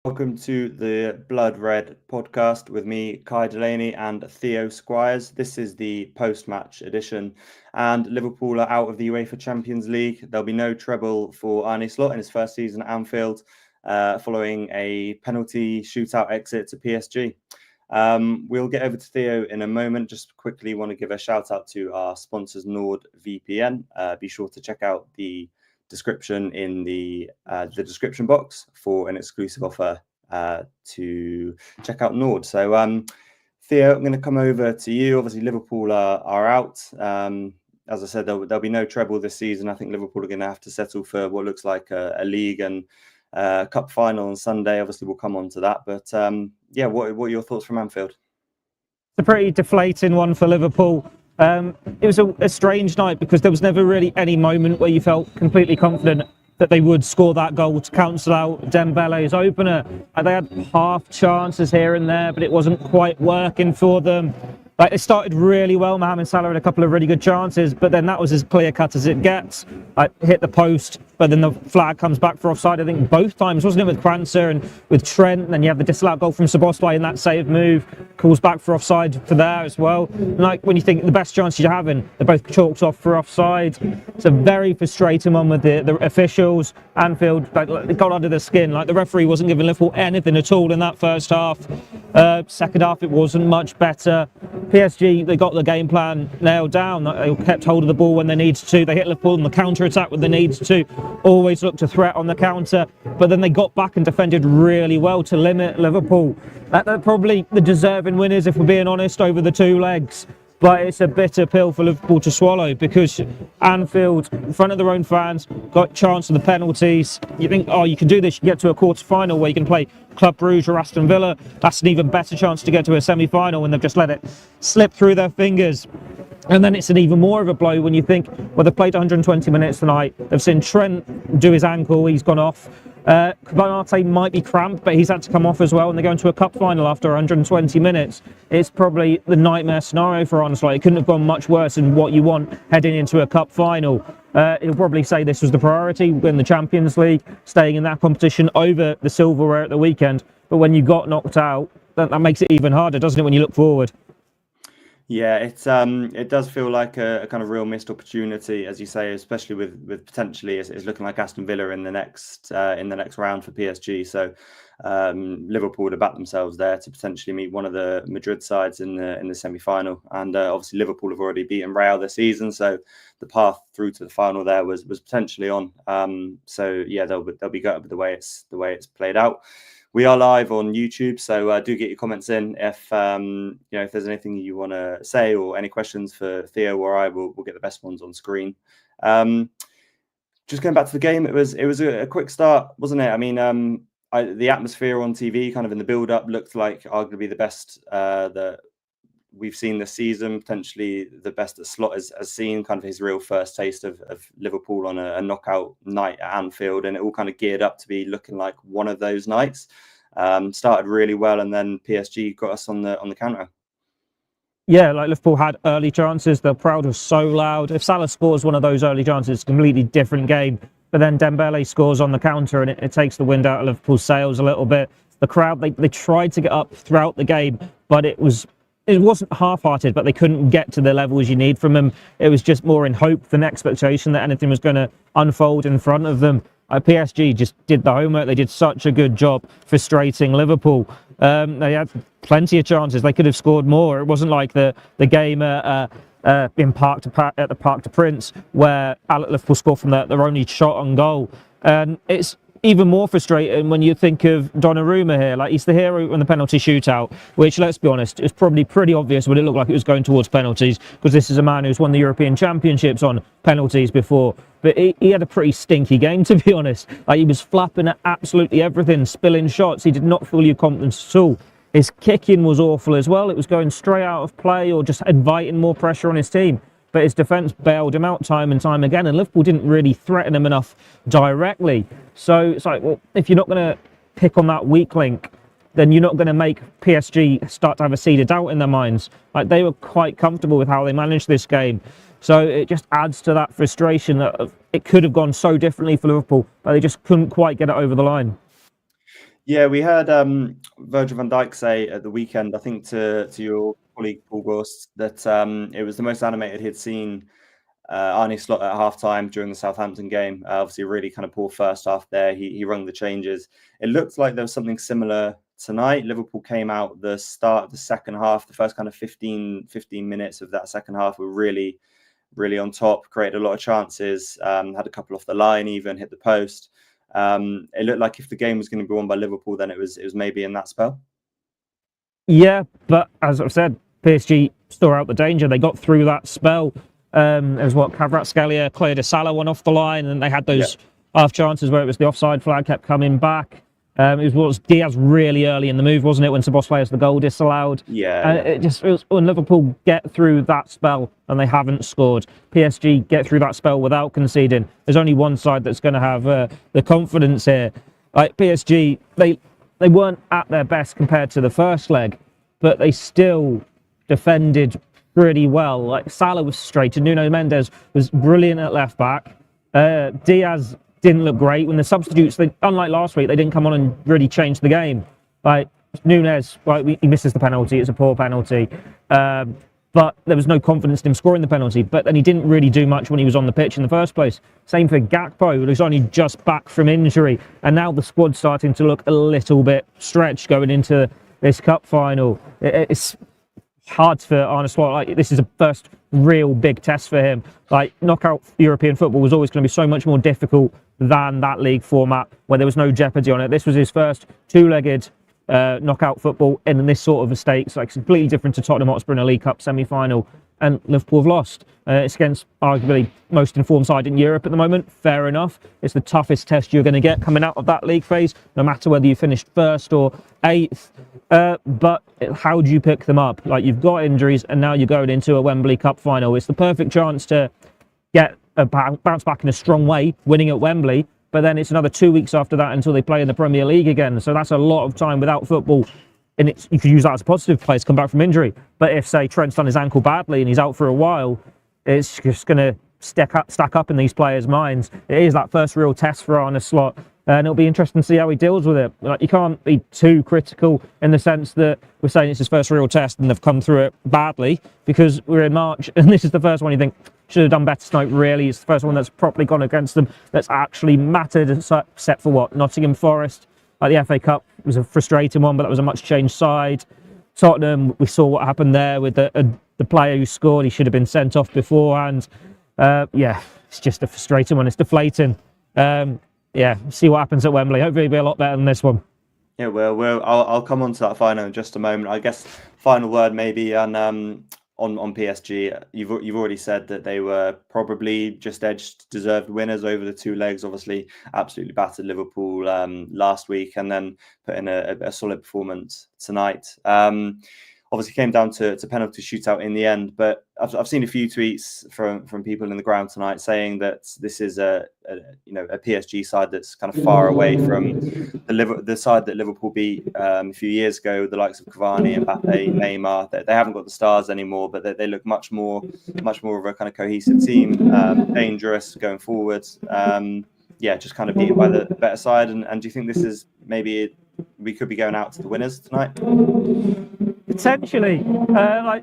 Welcome to the Blood Red podcast with me, Kai Delaney, and Theo Squires. This is the post-match edition, and Liverpool are out of the UEFA Champions League. There'll be no treble for Arne Slot in his first season at Anfield, following a penalty shootout exit to PSG. We'll get over to Theo in a moment. Just quickly want to give a shout out to our sponsors, NordVPN. Be sure to check out the description in the description box for an exclusive offer to check out Nord. So Theo, I'm going to come over to you. Obviously Liverpool are out. As I said, there'll be no treble this season. I think Liverpool are going to have to settle for what looks like a league and cup final on Sunday. Obviously we'll come on to that, but what are your thoughts from Anfield? It's a pretty deflating one for Liverpool. It was a strange night because there was never really any moment where you felt completely confident that they would score that goal to cancel out Dembele's opener. They had half chances here and there, but it wasn't quite working for them. Like, they started really well. Mohamed Salah had a couple of really good chances, but then that was as clear cut as it gets. Hit the post, but then the flag comes back for offside. I think both times, wasn't it, with Krancer and with Trent? And then you have the disallowed goal from Szoboszlai in that save move, calls back for offside for there as well. And like, when you think the best chances you're having, they're both chalked off for offside. It's a very frustrating one with the officials. Anfield, they got under the skin. Like, the referee wasn't giving Liverpool anything at all in that first half. Second half, it wasn't much better. PSG, they got the game plan nailed down. They kept hold of the ball when they needed to. They hit Liverpool on the counter-attack when they needed to. Always looked a threat on the counter. But then they got back and defended really well to limit Liverpool. They're probably the deserving winners, if we're being honest, over the two legs. But it's a bitter pill for Liverpool to swallow because Anfield, in front of their own fans, got a chance of the penalties. You think, oh, you can do this, you can get to a quarter-final where you can play Club Brugge or Aston Villa. That's an even better chance to get to a semi-final when they've just let it slip through their fingers. And then it's an even more of a blow when you think, well, they've played 120 minutes tonight. They've seen Trent do his ankle, he's gone off. Konate might be cramped, but he's had to come off as well, and they're going to a cup final after 120 minutes. It's probably the nightmare scenario for Arne Slot. It couldn't have gone much worse than what you want heading into a cup final. He'll probably say this was the priority, win the Champions League, staying in that competition over the silverware at the weekend. But when you got knocked out, that makes it even harder, doesn't it, when you look forward? Yeah, it does feel like a kind of real missed opportunity, as you say, especially with potentially it's looking like Aston Villa in the next round for PSG. So Liverpool would have backed themselves there to potentially meet one of the Madrid sides in the semi-final, and obviously Liverpool have already beaten Real this season, so the path through to the final there was potentially on. So yeah, they'll be gutted with the way it's played out. We are live on YouTube, so do get your comments in if if there's anything you want to say or any questions for Theo or I. We'll get the best ones on screen. Just going back to the game, it was a quick start, wasn't it? I mean, the atmosphere on TV, kind of in the build-up, looked like arguably the best that we've seen this season, potentially the best that Slot has seen, kind of his real first taste of Liverpool on a knockout night at Anfield, and it all kind of geared up to be looking like one of those nights. Started really well, and then PSG got us on the counter. Yeah, like Liverpool had early chances. The crowd was so loud. If Salah scores one of those early chances, it's a completely different game. But then Dembele scores on the counter, and it takes the wind out of Liverpool's sails a little bit. The crowd, they tried to get up throughout the game, but it wasn't half-hearted, but they couldn't get to the levels you need from them. It was just more in hope than expectation that anything was going to unfold in front of them. PSG just did the homework. They did such a good job frustrating Liverpool. They had plenty of chances. They could have scored more. It wasn't like the game at the Parc des Princes where Liverpool scored from their only shot on goal. And it's even more frustrating when you think of Donnarumma here. Like, he's the hero in the penalty shootout, which, let's be honest, is probably pretty obvious when it looked like it was going towards penalties, because this is a man who's won the European Championships on penalties before. But he had a pretty stinky game, to be honest. Like, he was flapping at absolutely everything, spilling shots. He did not feel your confidence at all. His kicking was awful as well. It was going straight out of play or just inviting more pressure on his team. But his defence bailed him out time and time again, and Liverpool didn't really threaten him enough directly. So it's like, well, if you're not going to pick on that weak link, then you're not going to make PSG start to have a seed of doubt in their minds. Like, they were quite comfortable with how they managed this game. So it just adds to that frustration that it could have gone so differently for Liverpool, but they just couldn't quite get it over the line. Yeah, we heard Virgil van Dijk say at the weekend, I think to your colleague Paul Gorst, that it was the most animated he'd seen Arne Slot at halftime during the Southampton game. Obviously, a really kind of poor first half there. He rung the changes. It looked like there was something similar tonight. Liverpool came out the start of the second half, the first kind of 15 minutes of that second half were really, really on top, created a lot of chances, had a couple off the line, even hit the post. It looked like if the game was going to be won by Liverpool, then it was maybe in that spell. Yeah, but as I've said, PSG saw out the danger. They got through that spell. It was Kvaratskhelia cleared a Salah one off the line, and they had those half chances where it was the offside flag kept coming back. It was Diaz really early in the move, wasn't it, when Szoboszlai has the goal disallowed? Yeah. It was when Liverpool get through that spell and they haven't scored. PSG get through that spell without conceding. There's only one side that's going to have the confidence here. Like PSG, they weren't at their best compared to the first leg, but they still defended pretty well. Like Salah was straight, and Nuno Mendes was brilliant at left back. Diaz didn't look great when the substitutes. Unlike last week, they didn't come on and really change the game. Like Nunes, he misses the penalty. It's a poor penalty, but there was no confidence in him scoring the penalty. But then he didn't really do much when he was on the pitch in the first place. Same for Gakpo, who's only just back from injury, and now the squad's starting to look a little bit stretched going into this cup final. It's hard for Arne Slot. Like, this is a first real big test for him. Like, knockout European football was always going to be so much more difficult than that league format where there was no jeopardy on it. This was his first two-legged knockout football in this sort of a stakes. Like, it's completely different to Tottenham Hotspur in a League Cup semi-final, and Liverpool have lost. It's against arguably most informed side in Europe at the moment. Fair enough. It's the toughest test you're going to get coming out of that league phase, no matter whether you finished first or eighth. But how do you pick them up? Like, you've got injuries, and now you're going into a Wembley Cup final. It's the perfect chance to get a bounce back in a strong way, winning at Wembley. But then it's another 2 weeks after that until they play in the Premier League again. So that's a lot of time without football. And you could use that as a positive, players come back from injury. But if, say, Trent's done his ankle badly and he's out for a while, it's just going to stack up in these players' minds. It is that first real test for Arne Slot, and it'll be interesting to see how he deals with it. Like, you can't be too critical in the sense that we're saying it's his first real test and they've come through it badly, because we're in March and this is the first one you think should have done better tonight. Really, it's the first one that's properly gone against them, that's actually mattered, except for what? Nottingham Forest. Like, the FA Cup was a frustrating one, but that was a much changed side. Tottenham, we saw what happened there with the player who scored. He should have been sent off beforehand. It's just a frustrating one. It's deflating. See what happens at Wembley. Hopefully it'll be a lot better than this one. Yeah, well, I'll come on to that final in just a moment. I guess final word maybe on PSG. You've already said that they were probably just edged deserved winners over the two legs. Obviously, absolutely battered Liverpool last week, and then put in a solid performance tonight. Obviously came down to penalty shootout in the end, but I've seen a few tweets from people in the ground tonight saying that this is a PSG side that's kind of far away from the side that Liverpool beat a few years ago, the likes of Cavani, Mbappe, Neymar. They haven't got the stars anymore, but they look much more of a kind of cohesive team, dangerous going forward. Just kind of beaten by the better side. And do you think this is maybe we could be going out to the winners tonight? Potentially.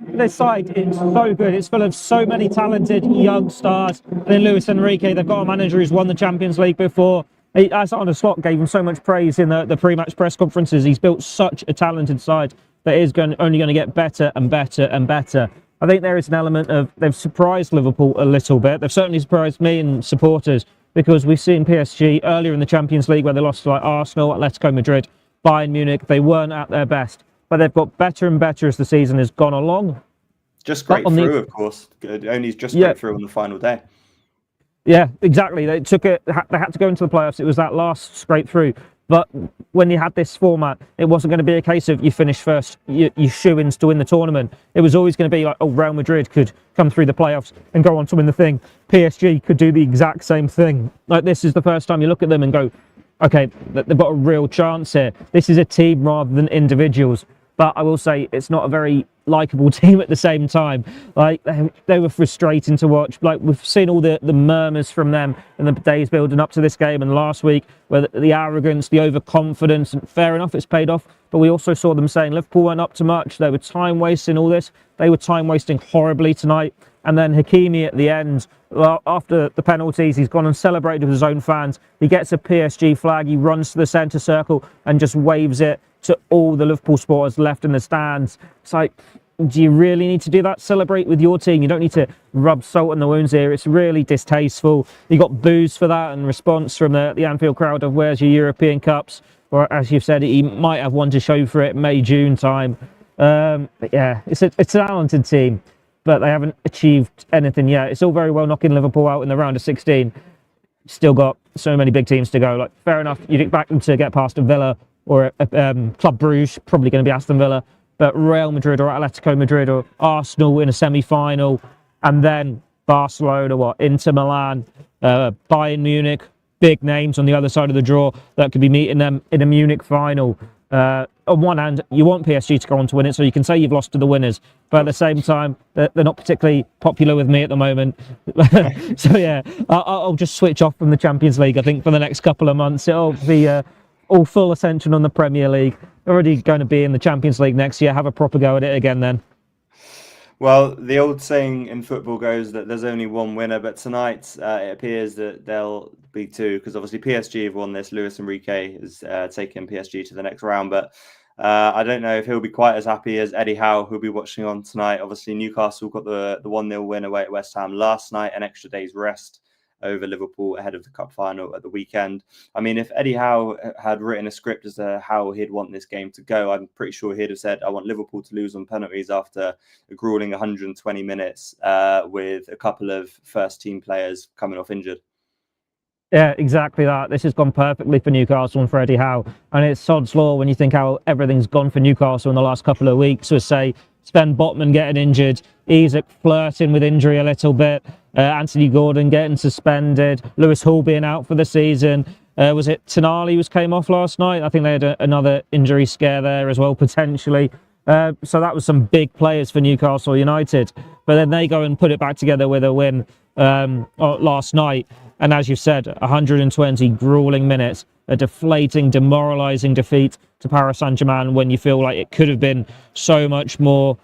This side is so good. It's full of so many talented young stars. And then Luis Enrique, they've got a manager who's won the Champions League before. As Arne Slot gave him so much praise in the pre-match press conferences. He's built such a talented side that is only going to get better and better and better. I think there is an element of they've surprised Liverpool a little bit. They've certainly surprised me and supporters, because we've seen PSG earlier in the Champions League where they lost to like Arsenal, Atletico Madrid, Bayern Munich. They weren't at their best, but they've got better and better as the season has gone along. Just scraped through, of course. Only just scraped through on the final day. Yeah, exactly. They had to go into the playoffs. It was that last scrape through. But when you had this format, it wasn't going to be a case of you finish first, you shoo-ins to win the tournament. It was always going to be like, Real Madrid could come through the playoffs and go on to win the thing. PSG could do the exact same thing. Like, this is the first time you look at them and go, okay, they've got a real chance here. This is a team rather than individuals. But I will say it's not a very likeable team at the same time. Like, they were frustrating to watch. Like, we've seen all the murmurs from them in the days building up to this game and last week, where the arrogance, the overconfidence, and fair enough, it's paid off. But we also saw them saying Liverpool weren't up to much. They were time wasting all this. They were time wasting horribly tonight. And then Hakimi at the end, well, after the penalties, he's gone and celebrated with his own fans. He gets a PSG flag, he runs to the centre circle and just waves it to all the Liverpool supporters left in the stands. It's like, do you really need to do that? Celebrate with your team. You don't need to rub salt in the wounds here. It's really distasteful. You got boos for that in response from the Anfield crowd of where's your European Cups? Or as you've said, he might have one to show for it May, June time. But yeah, it's a talented team, but they haven't achieved anything yet. It's all very well knocking Liverpool out in the round of 16. Still got so many big teams to go. Like, fair enough, you'd expect them to get past a Villa or Club Brugge, probably going to be Aston Villa, but Real Madrid or Atletico Madrid or Arsenal in a semi-final, and then Barcelona, Inter Milan, Bayern Munich, big names on the other side of the draw that could be meeting them in a Munich final. On one hand, you want PSG to go on to win it, so you can say you've lost to the winners, but at the same time, they're not particularly popular with me at the moment. So yeah, I'll just switch off from the Champions League, I think, for the next couple of months. It'll be all full attention on the Premier League. Already going to be in the Champions League next year. Have a proper go at it again then. Well, the old saying in football goes that there's only one winner, but tonight it appears that there'll be two, because obviously PSG have won this. Luis Enrique has taken PSG to the next round, but I don't know if he'll be quite as happy as Eddie Howe, who'll be watching on tonight. Obviously, Newcastle got the 1-0 win away at West Ham last night, an extra day's rest over Liverpool ahead of the cup final at the weekend. I mean, if Eddie Howe had written a script as to how he'd want this game to go, I'm pretty sure he'd have said, I want Liverpool to lose on penalties after a grueling 120 minutes with a couple of first-team players coming off injured. Yeah, exactly that. This has gone perfectly for Newcastle and for Eddie Howe. And it's sod's law when you think how everything's gone for Newcastle in the last couple of weeks. So say, Sven Botman getting injured, Isak flirting with injury a little bit, Anthony Gordon getting suspended, Lewis Hall being out for the season. Was it Tonali who came off last night? I think they had another injury scare there as well, potentially. So that was some big players for Newcastle United. But then they go and put it back together with a win last night. And as you've said, 120 grueling minutes, a deflating, demoralising defeat to Paris Saint-Germain when you feel like it could have been so much more.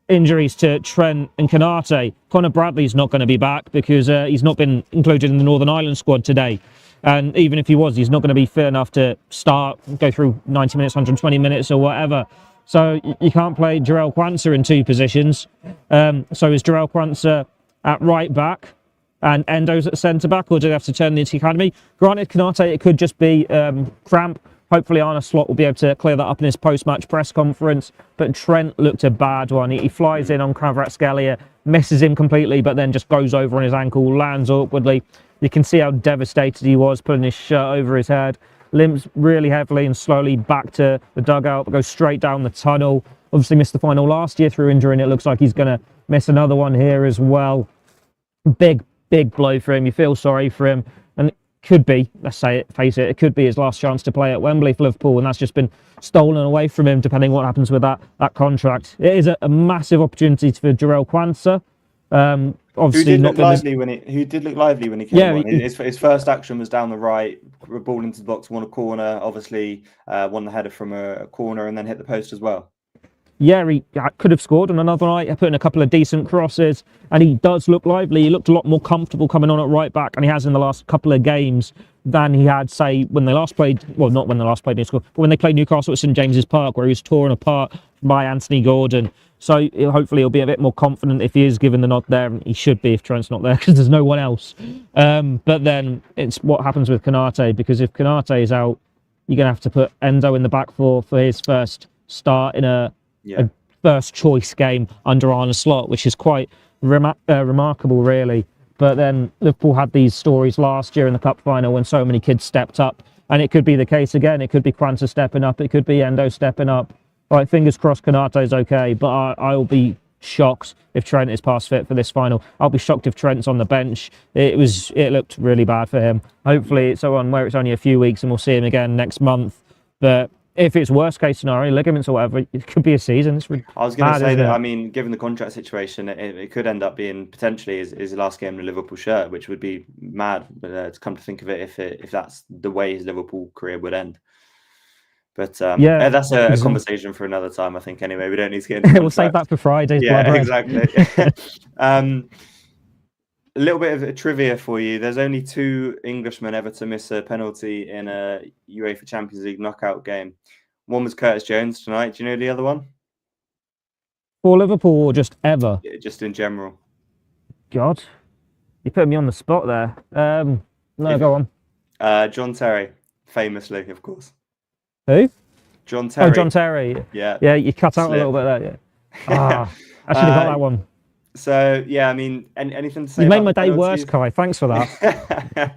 Injuries to Trent and Konate. Conor Bradley's not going to be back because he's not been included in the Northern Ireland squad today. And even if he was, he's not going to be fit enough to start, go through 90 minutes, 120 minutes or whatever. So you can't play Jarell Quansah in two positions. So is Jarell Quansah at right back and Endo's at centre back, or do they have to turn into the academy? Granted, Konate, it could just be cramp. Hopefully Arne Slot will be able to clear that up in his post-match press conference. But Trent looked a bad one. He flies in on Kvaratskhelia, misses him completely, but then just goes over on his ankle, lands awkwardly. You can see how devastated he was, putting his shirt over his head. Limps really heavily and slowly back to the dugout, but goes straight down the tunnel. Obviously missed the final last year through injury, and it looks like he's going to miss another one here as well. Big blow for him. You feel sorry for him. And it could be, let's say it, face it, it could be his last chance to play at Wembley for Liverpool, and that's just been stolen away from him, depending on what happens with that contract. It is a massive opportunity for Jarell Quansah. Obviously who did look lively when he came on. His first action was down the right, ball into the box, won a corner, obviously won the header from a corner and then hit the post as well. Yeah, he could have scored on another night, put in a couple of decent crosses, and he does look lively. He looked a lot more comfortable coming on at right back, and he has in the last couple of games than he had, say, when they last played, well, not when they last played Newcastle, but when they played Newcastle at St James's Park, where he was torn apart by Anthony Gordon. So hopefully he'll be a bit more confident if he is given the nod there. He should be if Trent's not there, because there's no one else. But then it's what happens with Konate, because if Konate is out, you're going to have to put Endo in the back for his first start in a first choice game under Arne Slot, which is quite remarkable, really. But then Liverpool had these stories last year in the cup final when so many kids stepped up, and it could be the case again. It could be Quansah stepping up, it could be Endo stepping up. All right, fingers crossed Konate's okay, but I'll be shocked if Trent is past fit for this final. I'll be shocked if Trent's on the bench. It looked really bad for him. Hopefully it's on where it's only a few weeks and we'll see him again next month. But if it's worst case scenario, ligaments or whatever, it could be a season. I was going to say that, I mean, given the contract situation, it could end up being potentially his last game in a Liverpool shirt, which would be mad. But to come to think of it, if that's the way his Liverpool career would end. But that's a conversation for another time, I think. Anyway, we don't need to get into we'll save that for Friday's Yeah, exactly. A little bit of a trivia for you. There's only 2 Englishmen ever to miss a penalty in a UEFA Champions League knockout game. One was Curtis Jones tonight. Do you know the other one? For Liverpool or just ever? Yeah, just in general. God, you put me on the spot there. Go on. John Terry, famously, of course. Who? John Terry. Oh, John Terry. Yeah. Yeah, you cut out a little bit there. Yeah. I should have got that one. So yeah, I mean, anything to say? You made my day worse, Kai. Thanks for that.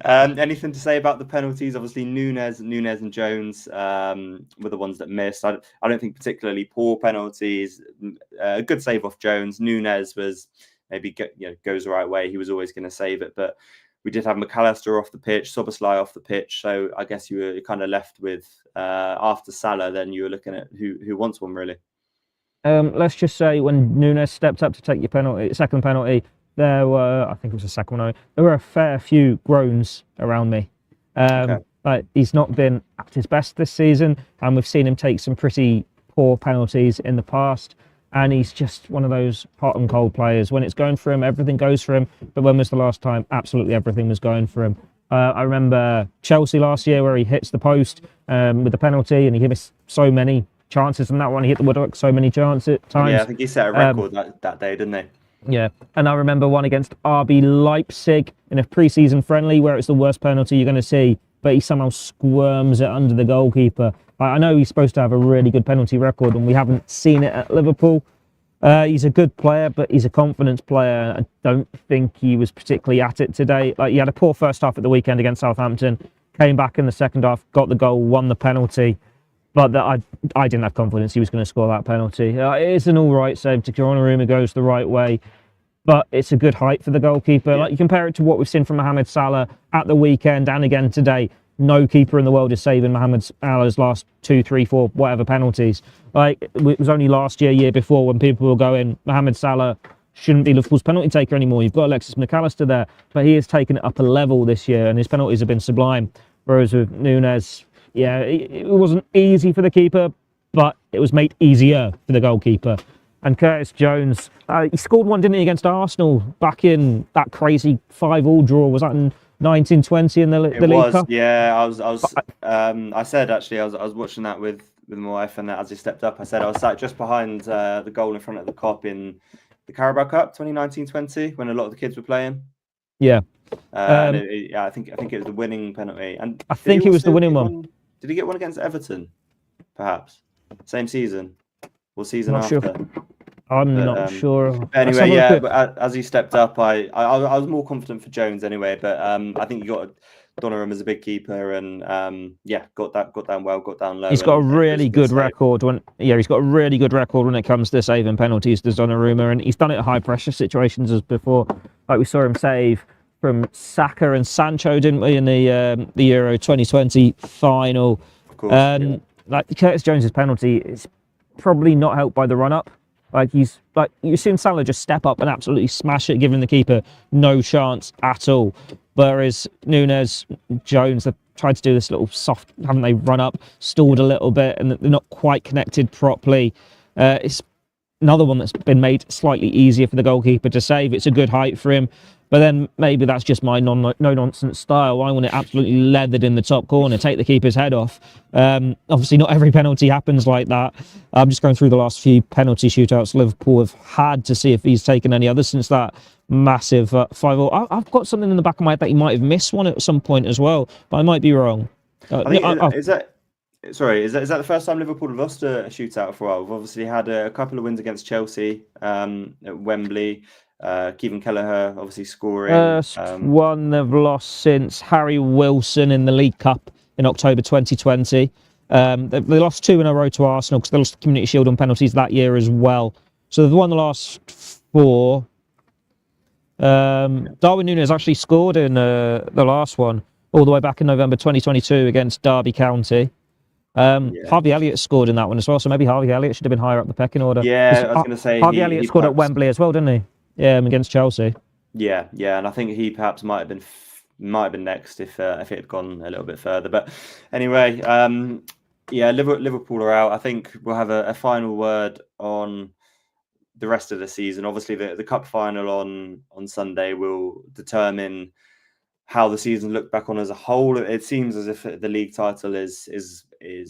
Anything to say about the penalties? Obviously, Nunes, and Jones were the ones that missed. I don't think particularly poor penalties. A good save off Jones. Nunes was maybe goes the right way. He was always going to save it, but we did have McAllister off the pitch, Szoboszlai off the pitch. So I guess you were kind of left with after Salah. Then you were looking at who wants one really. Let's just say when Nunes stepped up to take your second penalty, there were, I think it was the second one, there were a fair few groans around me. Like he's not been at his best this season, and we've seen him take some pretty poor penalties in the past. And he's just one of those hot and cold players. When it's going for him, everything goes for him. But when was the last time absolutely everything was going for him? I remember Chelsea last year where he hits the post with the penalty, and he missed so many chances in that one. He hit the woodwork so many times. Yeah, I think he set a record that day, didn't he? Yeah, and I remember one against RB Leipzig in a pre-season friendly where it's the worst penalty you're going to see, but he somehow squirms it under the goalkeeper. I know he's supposed to have a really good penalty record, and we haven't seen it at Liverpool. He's a good player, but he's a confidence player. I don't think he was particularly at it today. Like, he had a poor first half at the weekend against Southampton, came back in the second half, got the goal, won the penalty. But I didn't have confidence he was going to score that penalty. It is an all right save. Donnarumma goes the right way, but it's a good height for the goalkeeper. Like, you compare it to what we've seen from Mohamed Salah at the weekend and again today. No keeper in the world is saving Mohamed Salah's last 2, 3, 4, whatever penalties. Like, it was only last year before when people were going, Mohamed Salah shouldn't be Liverpool's penalty taker anymore. You've got Alexis McAllister there, but he has taken it up a level this year, and his penalties have been sublime. Whereas with Nunes, yeah, it wasn't easy for the keeper, but it was made easier for the goalkeeper. And Curtis Jones, he scored one, didn't he, against Arsenal back in that crazy 5-5 draw? Was that in 1920 in the League Cup? Yeah, I said actually I was watching that with my wife, and as he stepped up, I said I was sat just behind the goal in front of the Kop in the Carabao Cup 2019-20 when a lot of the kids were playing. Yeah. I think it was the winning penalty, and I think it was the winning one. Did he get one against Everton? Perhaps same season or season not after. Sure. I'm not sure. Anyway, yeah, but as he stepped up, I was more confident for Jones anyway. But I think you got Donnarumma as a big keeper, and got down well, got down low. He's got a really good record he's got a really good record when it comes to saving penalties, does Donnarumma, and he's done it at high pressure situations as before. Like we saw him save from Saka and Sancho, didn't we, in the Euro 2020 final? Of course. Like Curtis Jones's penalty is probably not helped by the run up. Like, you've seen Salah just step up and absolutely smash it, giving the keeper no chance at all. Whereas Nunes, Jones, they've tried to do this little soft, haven't they, run up, stalled a little bit, and they're not quite connected properly. It's another one that's been made slightly easier for the goalkeeper to save. It's a good height for him. But then maybe that's just my no-nonsense style. I want it absolutely leathered in the top corner, take the keeper's head off. Obviously, not every penalty happens like that. I'm just going through the last few penalty shootouts Liverpool have had to see if he's taken any others since that massive 5-0. I've got something in the back of my head that he might have missed one at some point as well, but I might be wrong. Is that the first time Liverpool have lost a shootout for a while? We've obviously had a couple of wins against Chelsea at Wembley. Kevin Kelleher obviously scoring. First one they've lost since Harry Wilson in the League Cup in October 2020. They lost 2 in a row to Arsenal because they lost the Community Shield on penalties that year as well. So they've won the last 4. Darwin Núñez actually scored in the last one all the way back in November 2022 against Derby County. Harvey Elliott scored in that one as well, so maybe Harvey Elliott should have been higher up the pecking order. Yeah, I was going to say Harvey Elliott scored at Wembley as well, didn't he? Yeah, against Chelsea. Yeah, and I think he perhaps might have been next if it had gone a little bit further. But anyway, Liverpool are out. I think we'll have a final word on the rest of the season. Obviously, the cup final on Sunday will determine how the season looked back on as a whole. It seems as if the league title is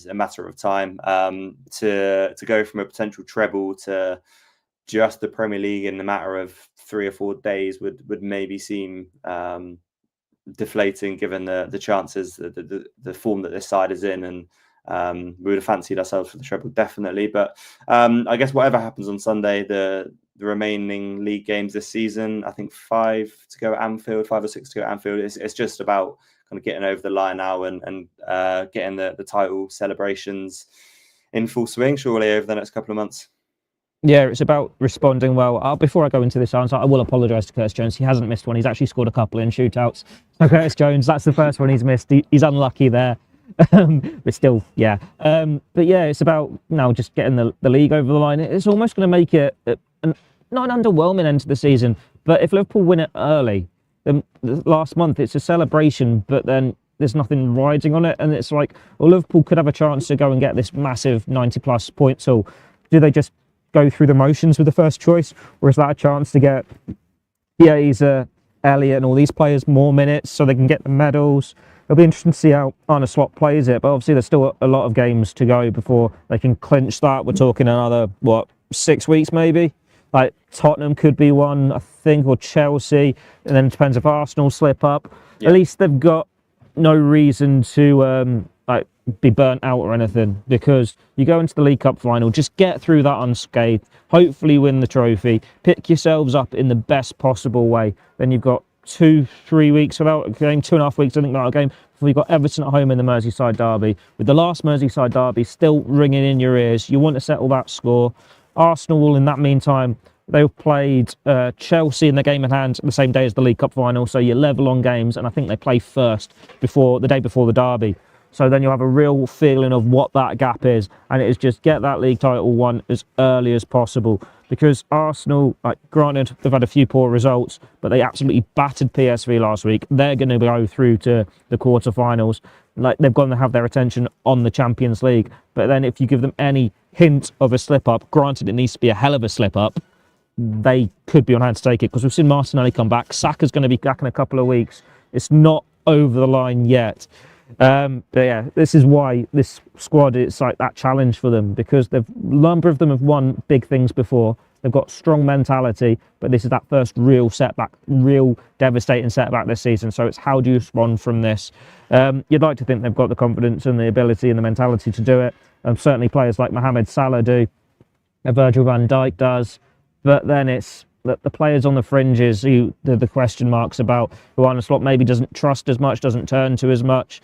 a matter of time. To go from a potential treble to just the Premier League in the matter of 3 or 4 days would maybe seem deflating, given the chances, the form that this side is in, and we would have fancied ourselves for the treble definitely. But I guess whatever happens on Sunday, the remaining league games this season, I think 5 to go at Anfield, 5 or 6 to go at Anfield. It's just about kind of getting over the line now and getting the title celebrations in full swing, surely, over the next couple of months. Yeah, it's about responding well. Before I go into this answer, I will apologise to Curtis Jones. He hasn't missed one. He's actually scored a couple in shootouts. So Curtis Jones, that's the first one he's missed. He's unlucky there. But still, yeah. But yeah, it's about now just getting the league over the line. It's almost going to make it not an underwhelming end to the season. But if Liverpool win it early, then last month it's a celebration, but then there's nothing riding on it. And it's like, well, Liverpool could have a chance to go and get this massive 90-plus point haul. Do they just go through the motions with the first choice, or is that a chance to get Chiesa, Elliott and all these players more minutes so they can get the medals? It'll be interesting to see how Arne Slot plays it, but obviously there's still a lot of games to go before they can clinch that. We're talking another 6 weeks maybe. Like Tottenham could be one, I think, or Chelsea, and then it depends if Arsenal slip up. At least they've got no reason to be burnt out or anything, because you go into the League Cup final, just get through that unscathed, hopefully win the trophy, pick yourselves up in the best possible way. Then you've got 2-3 weeks without a game, 2.5 weeks, I think, without a game, before you've got Everton at home in the Merseyside derby. With the last Merseyside derby still ringing in your ears, you want to settle that score. Arsenal will, in that meantime, they've played Chelsea in the game at hand the same day as the League Cup final, so you're level on games, and I think they play first the day before the derby. So then you'll have a real feeling of what that gap is, and it is just get that league title won as early as possible. Because Arsenal, granted, they've had a few poor results, but they absolutely battered PSV last week. They're going to go through to the quarterfinals. They've got to have their attention on the Champions League. But then if you give them any hint of a slip-up, granted it needs to be a hell of a slip-up, they could be on hand to take it. Because we've seen Martinelli come back. Saka's going to be back in a couple of weeks. It's not over the line yet. But yeah, this is why this squad is like that challenge for them, because a number of them have won big things before. They've got strong mentality, but this is that first real setback, real devastating setback this season. So it's how do you respond from this? You'd like to think they've got the confidence and the ability and the mentality to do it. Certainly players like Mohamed Salah do, Virgil van Dijk does, but then it's the players on the fringes, the question marks about, who Arne Slot maybe doesn't trust as much, doesn't turn to as much.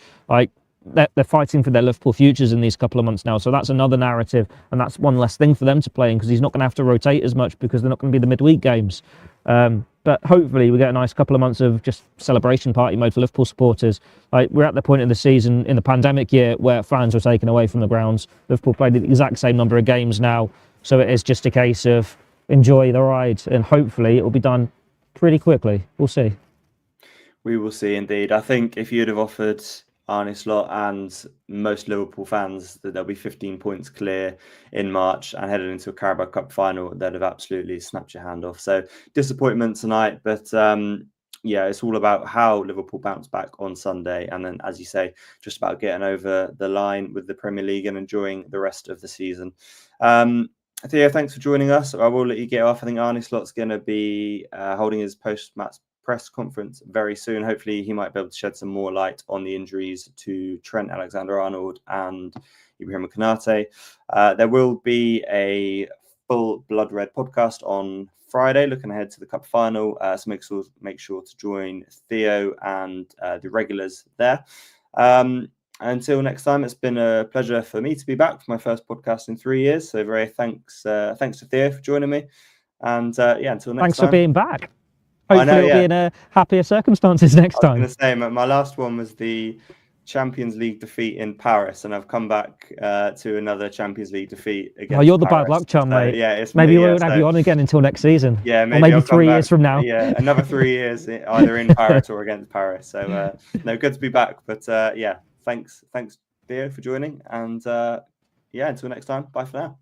They're fighting for their Liverpool futures in these couple of months now. So that's another narrative, and that's one less thing for them to play in, because he's not going to have to rotate as much, because they're not going to be the midweek games. But hopefully we get a nice couple of months of just celebration party mode for Liverpool supporters. We're at the point in the season in the pandemic year where fans were taken away from the grounds. Liverpool played the exact same number of games now. So it is just a case of enjoy the ride, and hopefully it will be done pretty quickly. We'll see. We will see indeed. I think if you'd have offered Arne Slot and most Liverpool fans that they'll be 15 points clear in March and headed into a Carabao Cup final, they'd have absolutely snapped your hand off. So disappointment tonight, but it's all about how Liverpool bounce back on Sunday, and then, as you say, just about getting over the line with the Premier League and enjoying the rest of the season. Theo, thanks for joining us. I will let you get off. I think Arne Slot's going to be holding his post-match press conference very soon. Hopefully he might be able to shed some more light on the injuries to Trent Alexander-Arnold and Ibrahima Konate. There will be a full Blood Red podcast on Friday, looking ahead to the cup final. So make sure to join Theo and the regulars there. Until next time, it's been a pleasure for me to be back for my first podcast in 3 years. So very thanks to Theo for joining me. And until next time. Thanks for being back. Hopefully it'll be in happier circumstances next time. I was going to say, my last one was the Champions League defeat in Paris, and I've come back to another Champions League defeat against. Oh, you're the Paris. bad luck chum, mate. Yeah, it's maybe me, we won't have you on again until next season. Yeah, or maybe I'll 3 years from now. Yeah, another 3 years, either in Paris or against Paris. So no, good to be back. But yeah, thanks Theo for joining, and yeah, until next time, bye for now.